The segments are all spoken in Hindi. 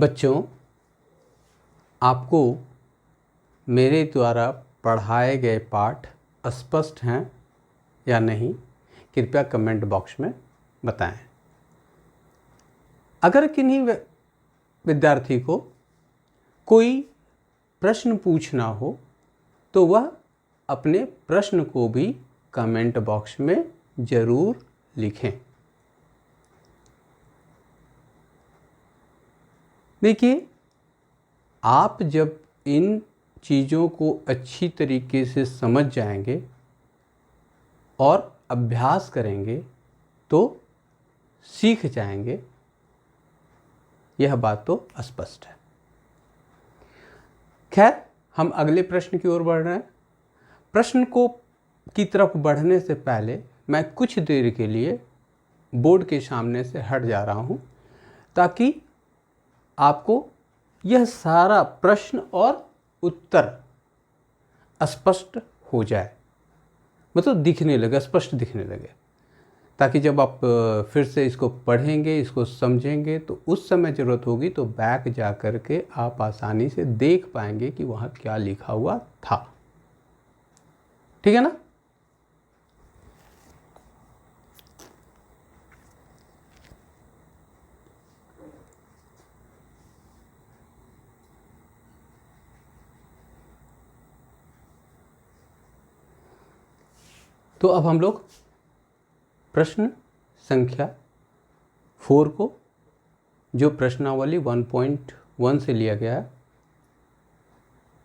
बच्चों, आपको मेरे द्वारा पढ़ाए गए पाठ स्पष्ट हैं या नहीं, कृपया कमेंट बॉक्स में बताएं। अगर किन्हीं विद्यार्थी को कोई प्रश्न पूछना हो तो वह अपने प्रश्न को भी कमेंट बॉक्स में ज़रूर लिखें। देखिए, आप जब इन चीज़ों को अच्छी तरीके से समझ जाएंगे और अभ्यास करेंगे तो सीख जाएंगे, यह बात तो स्पष्ट है। खैर, हम अगले प्रश्न की ओर बढ़ रहे हैं। प्रश्न की तरफ बढ़ने से पहले मैं कुछ देर के लिए बोर्ड के सामने से हट जा रहा हूं ताकि आपको यह सारा प्रश्न और उत्तर स्पष्ट हो जाए, मतलब दिखने लगे, स्पष्ट दिखने लगे, ताकि जब आप फिर से इसको पढ़ेंगे, इसको समझेंगे तो उस समय ज़रूरत होगी तो बैक जा कर के आप आसानी से देख पाएंगे कि वहाँ क्या लिखा हुआ था। ठीक है ना? तो अब हम लोग प्रश्न संख्या 4 को, जो प्रश्नावली 1.1 से लिया गया है,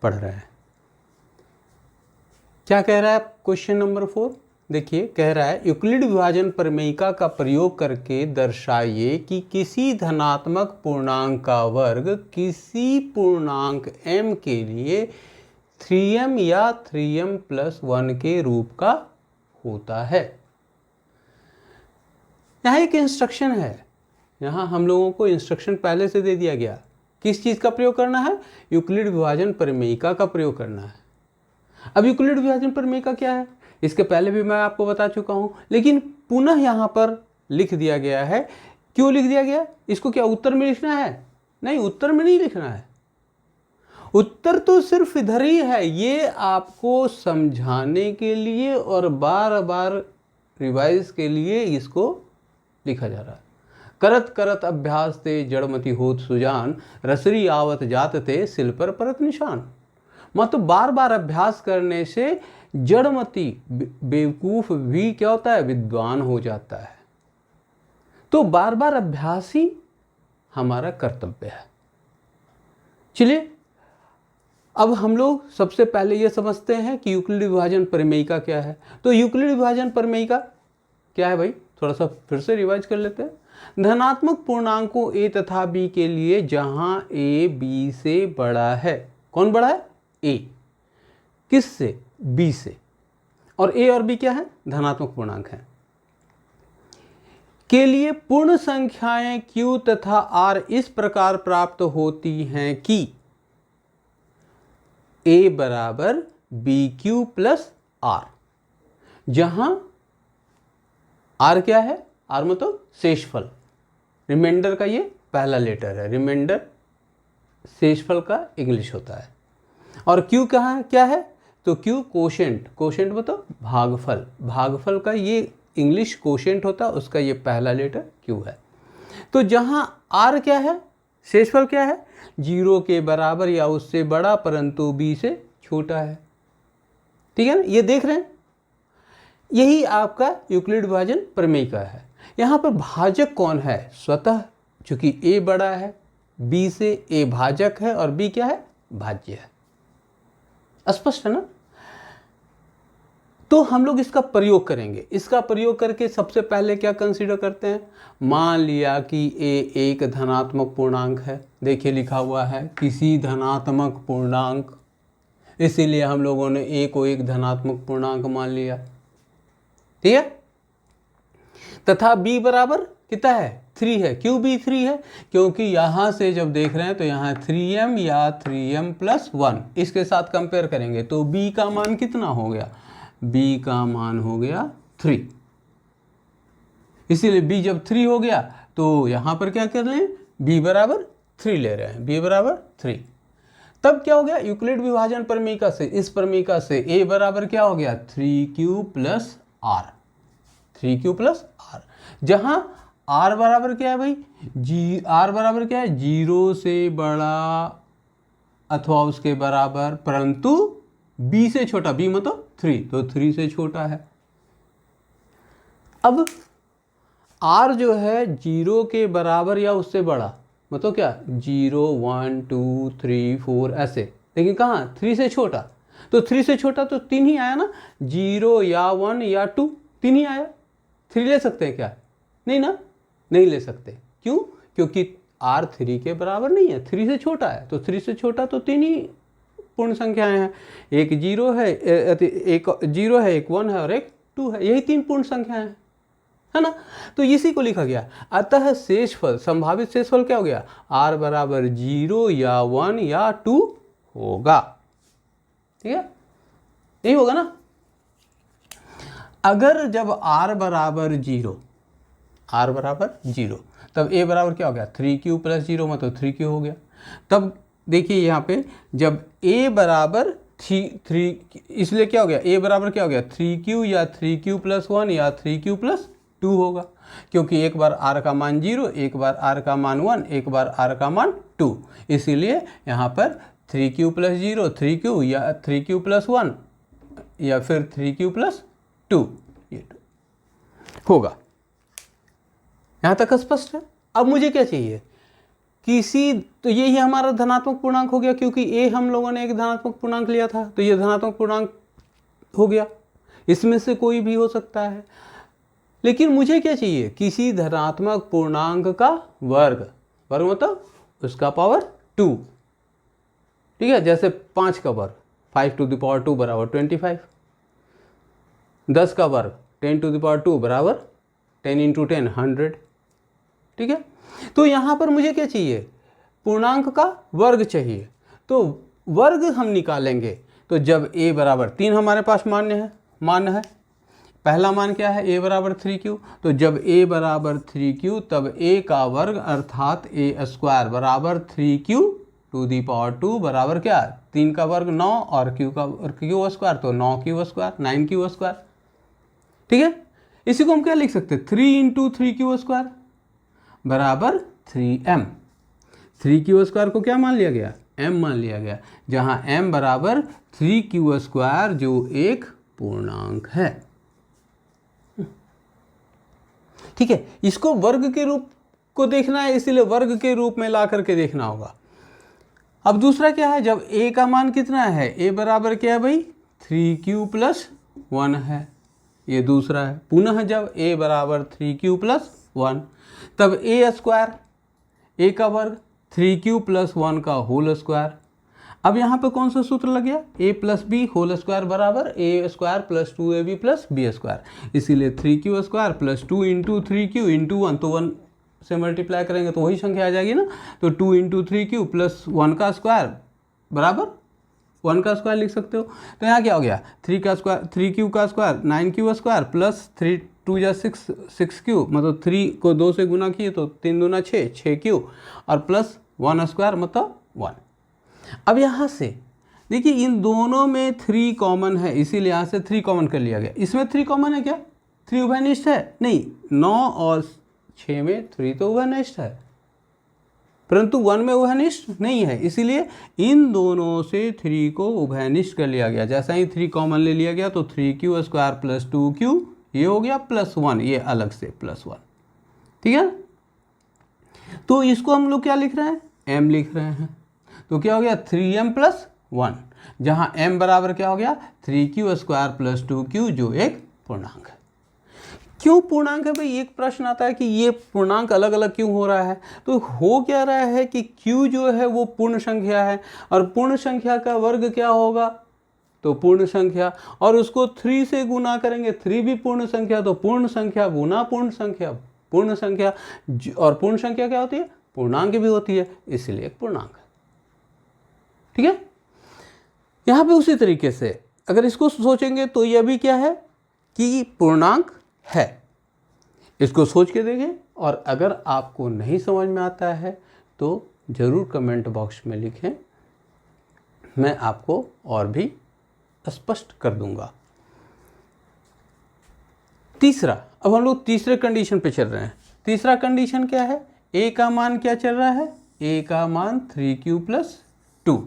पढ़ रहे हैं। क्या कह रहा है क्वेश्चन नंबर 4? देखिए, कह रहा है यूक्लिड विभाजन प्रमेयिका का प्रयोग करके दर्शाइए कि किसी धनात्मक पूर्णांक का वर्ग किसी पूर्णांक m के लिए 3m या 3m+1 के रूप का होता है। यहाँ एक इंस्ट्रक्शन है, यहाँ हम लोगों को इंस्ट्रक्शन पहले से दे दिया गया। किस चीज़ का प्रयोग करना है? यूक्लिड विभाजन प्रमेयिका का प्रयोग करना है। अब यूक्लिड विभाजन प्रमेयिका क्या है, इसके पहले भी मैं आपको बता चुका हूँ, लेकिन पुनः यहाँ पर लिख दिया गया है। क्यों लिख दिया गया? इसको क्या उत्तर में लिखना है? नहीं, उत्तर में नहीं लिखना है। उत्तर तो सिर्फ इधर ही है, ये आपको समझाने के लिए और बार बार रिवाइज के लिए इसको लिखा जा रहा है। करत करत अभ्यास ते जड़मति होत सुजान, रसरी आवत जात ते सिल पर परत निशान। मतलब बार बार अभ्यास करने से जड़मति बेवकूफ भी क्या होता है? विद्वान हो जाता है। तो बार बार अभ्यास ही हमारा कर्तव्य है। चलिए, अब हम लोग सबसे पहले ये समझते हैं कि यूक्लिड विभाजन प्रमेयिका क्या है। तो यूक्लिड विभाजन प्रमेयिका क्या है भाई? थोड़ा सा फिर से रिवाइज कर लेते हैं। धनात्मक पूर्णांकों a तथा b के लिए जहां a b से बड़ा है। कौन बड़ा है? a। किससे? b से। और a और b क्या है? धनात्मक पूर्णांक हैं। के लिए पूर्ण संख्याएं q तथा r इस प्रकार प्राप्त होती हैं कि a बराबर bq प्लस r, जहां r क्या है? r मतलब शेषफल, रिमाइंडर का ये पहला लेटर है। रिमाइंडर शेषफल का इंग्लिश होता है। और q कहाँ क्या है? तो q कोशेंट, कोशेंट मतलब भागफल, भागफल का ये इंग्लिश कोशेंट होता है, उसका ये पहला लेटर q है। तो जहां r क्या है? शेषफल क्या है? 0 के बराबर या उससे बड़ा परंतु b से छोटा है। ठीक है ना? ये देख रहे हैं, यही आपका यूक्लिड विभाजन प्रमेयिका है। यहाँ पर भाजक कौन है? स्वतः चूंकि a बड़ा है b से, a भाजक है और b क्या है? भाज्य है। स्पष्ट है ना? तो हम लोग इसका प्रयोग करेंगे। इसका प्रयोग करके सबसे पहले क्या कंसीडर करते हैं? मान लिया कि a एक धनात्मक पूर्णांक है। देखिए लिखा हुआ है किसी धनात्मक पूर्णांक, इसीलिए हम लोगों ने a को एक धनात्मक पूर्णांक मान लिया। ठीक है? तथा b बराबर कितना है? 3 है। क्यों b 3 है? क्योंकि यहां से जब देख रहे हैं तो यहाँ 3m या 3m+1 इसके साथ कंपेयर करेंगे तो b का मान कितना हो गया? b का मान हो गया 3। इसीलिए b जब 3 हो गया तो यहां पर क्या कर लें? b बराबर 3 ले रहे हैं, b बराबर 3। तब क्या हो गया, यूक्लिड विभाजन प्रमेयिका से, इस प्रमेयिका से a बराबर क्या हो गया 3q plus r, 3q plus r, जहां r बराबर क्या है भाई, r बराबर क्या है 0 से बड़ा अथवा उसके बराबर परंतु b से छोटा, b मतलब 3, तो 3 से छोटा है। अब r जो है 0 के बराबर या उससे बड़ा, मतलब क्या 0 1 2 3 4 ऐसे, लेकिन कहाँ 3 से छोटा, तो 3 से छोटा तो 3 ही आया ना, 0 या 1 या 2, 3 ही आया। 3 ले सकते हैं क्या, नहीं ना, नहीं ले सकते। क्यों, क्योंकि r 3 के बराबर नहीं है, 3 से छोटा है, तो 3 से छोटा तो 3 ही पूर्ण संख्याएं हैं, एक 0 है, एक 0 है, एक 1 है और एक 2 है, यही 3 पूर्ण संख्याएं हैं, है ना। तो इसी को लिखा गया। अतः शेषफल, संभावित शेषफल क्या हो गया, r बराबर 0 या 1 या 2 होगा, ठीक है, यही होगा ना। अगर जब r बराबर 0, r बराबर 0, तब a बराबर क्या हो गया 3q प्लस 0, मतलब 3q हो गया। तब देखिए यहाँ पे जब a बराबर 3, इसलिए क्या हो गया, a बराबर क्या हो गया 3q या 3q प्लस 1 या 3q प्लस 2 होगा, क्योंकि एक बार r का मान 0, एक बार r का मान 1, एक बार r का मान 2, इसीलिए यहाँ पर 3q प्लस 0 3q या 3q प्लस 1 या फिर 3q प्लस 2, ये 2 होगा। यहाँ तक स्पष्ट है। अब मुझे क्या चाहिए, किसी, तो यही हमारा धनात्मक पूर्णांक हो गया, क्योंकि a हम लोगों ने एक धनात्मक पूर्णांक लिया था, तो ये धनात्मक पूर्णांक हो गया, इसमें से कोई भी हो सकता है। लेकिन मुझे क्या चाहिए, किसी धनात्मक पूर्णांक का वर्ग, वर्ग मतलब उसका पावर 2, ठीक है, जैसे 5 का वर्ग 5 टू द पावर 2 बराबर 25, 10 का वर्ग 10 टू द पावर 2 बराबर 10 इंटू 10 100, ठीक है। तो यहाँ पर मुझे क्या चाहिए, पूर्णांक का वर्ग चाहिए, तो वर्ग हम निकालेंगे। तो जब a बराबर 3 हमारे पास मान है, पहला मान क्या है, a बराबर 3q, तो जब a बराबर 3q तब a का वर्ग अर्थात a स्क्वायर बराबर 3q टू दी पावर 2 बराबर क्या, 3 का वर्ग 9 और q का q स्क्वायर, तो 9q स्क्वायर 9q स्क्वायर, ठीक है। इसी को हम क्या लिख सकते हैं, 3 इंटू 3q स्क्वायर बराबर 3m, 3q स्क्वायर को क्या मान लिया गया, m मान लिया गया, जहां m बराबर 3q स्क्वायर जो एक पूर्णांक है, ठीक है। इसको वर्ग के रूप को देखना है, इसीलिए वर्ग के रूप में ला करके देखना होगा। अब दूसरा क्या है, जब a का मान कितना है, a बराबर क्या है भाई 3q प्लस 1 है, ये दूसरा है। पुनः जब a बराबर 3q प्लस 1 तब a स्क्वायर, a का वर्ग 3q प्लस 1 का होल स्क्वायर। अब यहाँ पे कौन सा सूत्र लग गया, a plus b whole square बराबर a square plus 2ab plus b square, इसीलिए 3q square plus 2 into 3q into 1, तो 1 से मल्टीप्लाई करेंगे तो वही संख्या आ जाएगी ना, तो 2 इंटू 3q प्लस 1 का स्क्वायर बराबर 1 का स्क्वायर लिख सकते हो। तो यहाँ क्या हो गया, 3 का स्क्वायर 3q का स्क्वायर 9q स्क्वायर प्लस 3 2 जा 6q, मतलब 3 को 2 से गुना किए तो 3 दूना 6 6q और प्लस 1 स्क्वायर मतलब 1। अब यहाँ से देखिए इन दोनों में 3 कॉमन है, इसीलिए यहाँ से 3 कॉमन कर लिया गया। इसमें 3 कॉमन है क्या, 3 उभयनिष्ठ है नहीं, 9 और 6 में 3 तो उभयनिष्ठ है, परंतु 1 में उभयनिष्ठ नहीं है, इसीलिए इन दोनों से 3 को उभयनिष्ठ कर लिया गया। जैसा ही 3 कॉमन ले लिया गया तो 3q स्क्वायर प्लस 2q ये हो गया प्लस 1, ये अलग से प्लस 1, ठीक है। तो इसको हम लोग क्या लिख रहे हैं, m लिख रहे हैं, तो क्या हो गया 3m प्लस 1, जहाँ m बराबर क्या हो गया 3q स्क्वायर प्लस 2q जो एक पूर्णांक है। क्यों पूर्णांक है भाई, एक प्रश्न आता है कि ये पूर्णांक अलग अलग क्यों हो रहा है, तो हो क्या रहा है कि q जो है वो पूर्ण संख्या है और पूर्ण संख्या का वर्ग क्या होगा, तो पूर्ण संख्या, और उसको 3 से गुना करेंगे, 3 भी पूर्ण संख्या, तो पूर्ण संख्या गुना पूर्ण संख्या, पूर्ण संख्या, और पूर्ण संख्या क्या होती है, पूर्णांक भी होती है, इसलिए एक पूर्णांक है, ठीक है। यहाँ पे उसी तरीके से अगर इसको सोचेंगे तो यह भी क्या है कि पूर्णांक है। इसको सोच के देखें, और अगर आपको नहीं समझ में आता है तो ज़रूर कमेंट बॉक्स में लिखें, मैं आपको और भी स्पष्ट कर दूंगा। तीसरा, अब हम लोग तीसरे कंडीशन पे चल रहे हैं। तीसरा कंडीशन क्या है? a का मान क्या चल रहा है? a का मान 3q + 2।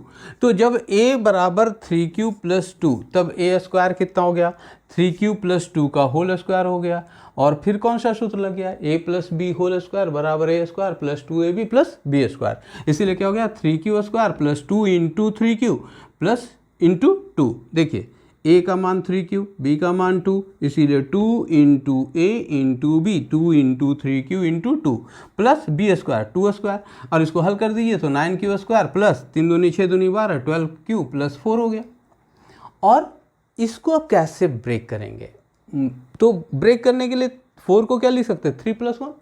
तो जब a बराबर 3q + 2 तब a स्क्वायर कितना हो गया? 3q + 2 का होल स्क्वायर हो गया। और फिर कौन सा सूत्र लग गया? a + b होल स्क्वायर बराबर a square + 2ab + b square. इसीलिए क्या हो गया? 3q square + 2 × 3q plus × 2। देखिए a का मान 3q, b का मान 2, इसीलिए 2 × a × b, 2 × 3q × 2 plus b square 2 square. और इसको हल कर दीजिए तो 9q स्क्वायर प्लस 3 दूनी 6 दूनी 12, 12q + 4 हो गया। और इसको अब कैसे ब्रेक करेंगे? तो ब्रेक करने के लिए 4 को क्या लिख सकते हैं? 3 + 1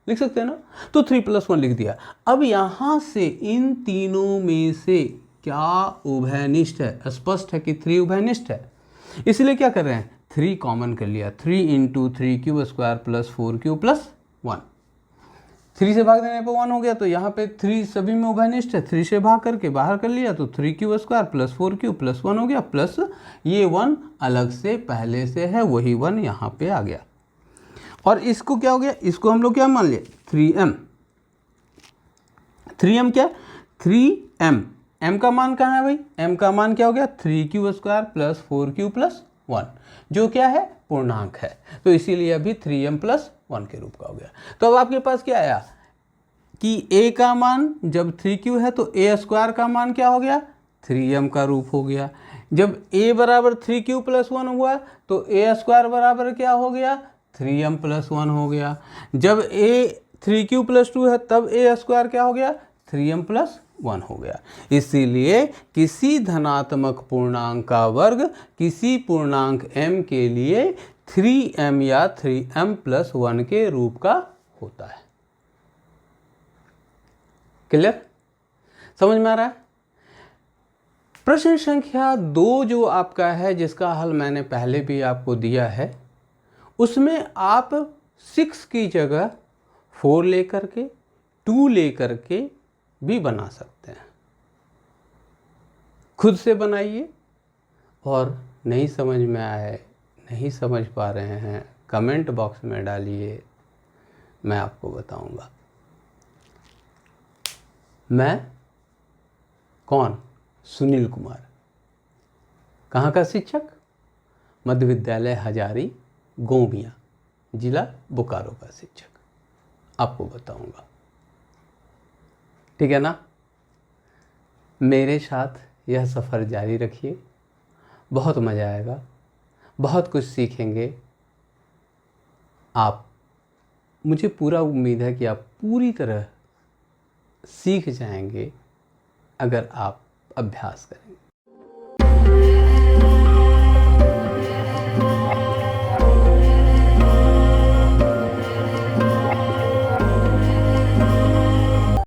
लिख सकते हैं ना। तो 3 + 1 लिख दिया। अब यहाँ से इन तीनों में से क्या उभयनिष्ठ है? स्पष्ट है कि 3 उभयनिष्ठ है। इसलिए क्या कर रहे हैं? 3 कॉमन कर लिया। 3 × 3q स्क्वायर + 4q + 1। 3 से भाग देने पर 1 हो गया, तो यहाँ पे 3 सभी में उभयनिष्ठ है। 3 से भाग करके बाहर कर लिया तो 3q स्क्वायर + 4q + 1 हो गया, प्लस ये 1 अलग से पहले से है, वही 1 यहाँ पे आ गया। और इसको क्या हो गया? इसको हम लोग क्या मान लिए? 3m। 3m क्या? 3m। m का मान कहाँ है भाई? m का मान क्या हो गया? 3q स्क्वायर + 4q + 1, जो क्या है? पूर्णांक है। तो इसीलिए अभी 3m + 1 के रूप का हो गया। तो अब आपके पास क्या आया कि a का मान जब 3q है तो a स्क्वायर का मान क्या हो गया? 3m का रूप हो गया। जब a बराबर 3q + 1 हुआ तो a स्क्वायर बराबर क्या हो गया? 3m + 1 हो गया। जब a 3q + 2 है तब a स्क्वायर क्या हो गया? 3m + 1 हो गया। इसीलिए किसी धनात्मक पूर्णांक का वर्ग किसी पूर्णांक m के लिए 3m या 3m + 1 के रूप का होता है। क्लियर? समझ में आ रहा है? प्रश्न संख्या 2 जो आपका है, जिसका हल मैंने पहले भी आपको दिया है, उसमें आप 6 की जगह 4 लेकर के 2 लेकर के भी बना सकते हैं। खुद से बनाइए, और नहीं समझ में आए, नहीं समझ पा रहे हैं, कमेंट बॉक्स में डालिए, मैं आपको बताऊंगा। मैं कौन? सुनील कुमार। कहाँ का शिक्षक? मध्य विद्यालय हजारी, गोमिया, जिला बोकारो का शिक्षक। आपको बताऊंगा, ठीक है ना? मेरे साथ यह सफ़र जारी रखिए, बहुत मज़ा आएगा, बहुत कुछ सीखेंगे आप। मुझे पूरा उम्मीद है कि आप पूरी तरह सीख जाएंगे अगर आप अभ्यास करेंगे।